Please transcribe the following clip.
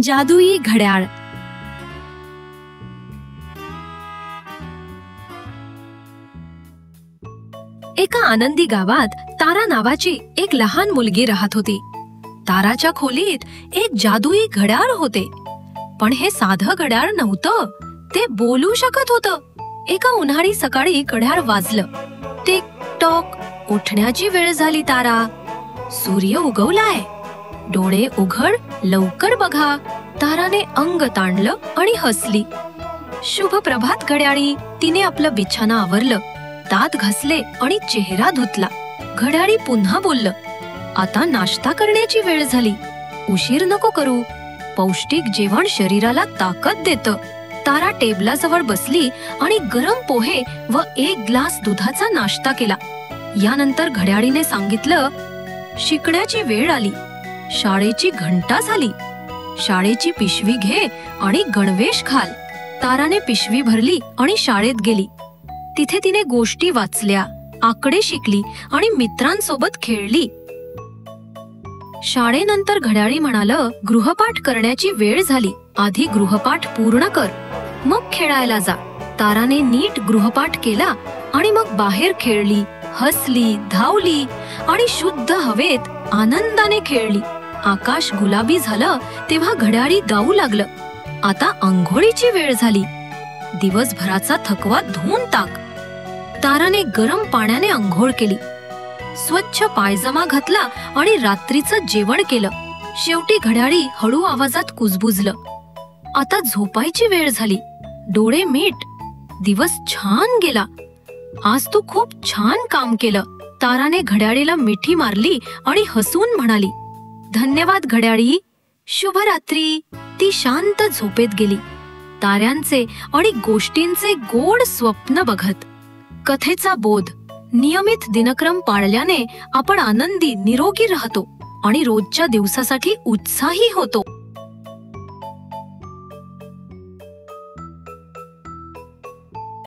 जादुई घड्याळ. एका आनंदी गावात तारा नावाची एक लहान मुलगी राहत होती. ताराच्या खोलीत एक जादुई घड्याळ होते. पण हे साधं घड्याळ नव्हतं, ते बोलू शकत होतं. एका उन्हाळी सकाळी घड्याळ वाजलं. टिक टॉक, उठण्याची वेळ झाली. तारा, सूर्य उगवलाय, डोळे उघड, लवकर बघा. ताराने अंग ताणलं आणि हसली. शुभ प्रभात घड्याळी. तिने आपलं बिछाना आवरलं, दात घासले आणि चेहरा धुतला. घड्याळी पुन्हा बोललं, आता नाश्ता करण्याची वेळ झाली, उशीर नको करू. पौष्टिक जेवण शरीराला ताकद देतं. तारा टेबलाजवळ बसली आणि गरम पोहे व एक ग्लास दुधाचा नाश्ता केला. यानंतर घड्याळीने सांगितलं, शिकण्याची वेळ आली, शाळेची घंटा झाली. शाळेची पिशवी घे आणि गणवेश घाल. ताराने पिशवी भरली आणि शाळेत गेली. तिथे तिने गोष्टी वाचल्या, आकडे शिकली आणि मित्रांसोबत खेळली. शाळेनंतर घड्याळी म्हणालं, गृहपाठ करण्याची वेळ झाली, आधी गृहपाठ पूर्ण कर, मग खेळायला जा. ताराने नीट गृहपाठ केला आणि मग बाहेर खेळली, हसली, धावली आणि शुद्ध हवेत आनंदाने खेळली. आकाश गुलाबी झालं तेव्हा घड्याळी गाऊ लागलं, आता अंघोळीची वेळ झाली, दिवसभराचा थकवा धुवून टाक. ताराने गरम पाण्याने अंघोळ केली, स्वच्छ पायजमा घातला आणि रात्रीचं जेवण केलं. शेवटी घड्याळी हळू आवाजात कुजबुजलं, आता झोपायची वेळ झाली, डोळे मीट, दिवस छान गेला, आज तू खूप छान काम केलं. ताराने घड्याळीला मिठी मारली आणि हसून म्हणाली, धन्यवाद घड्याळी, शुभरात्री. ती शांत झोपेत गेली, ताऱ्यांचे आणि गोष्टींचे गोड स्वप्न बघत. कथेचा बोध, नियमित दिनक्रम पाळल्याने आपण आनंदी, निरोगी राहतो आणि रोजच्या दिवसासाठी उत्साही होतो.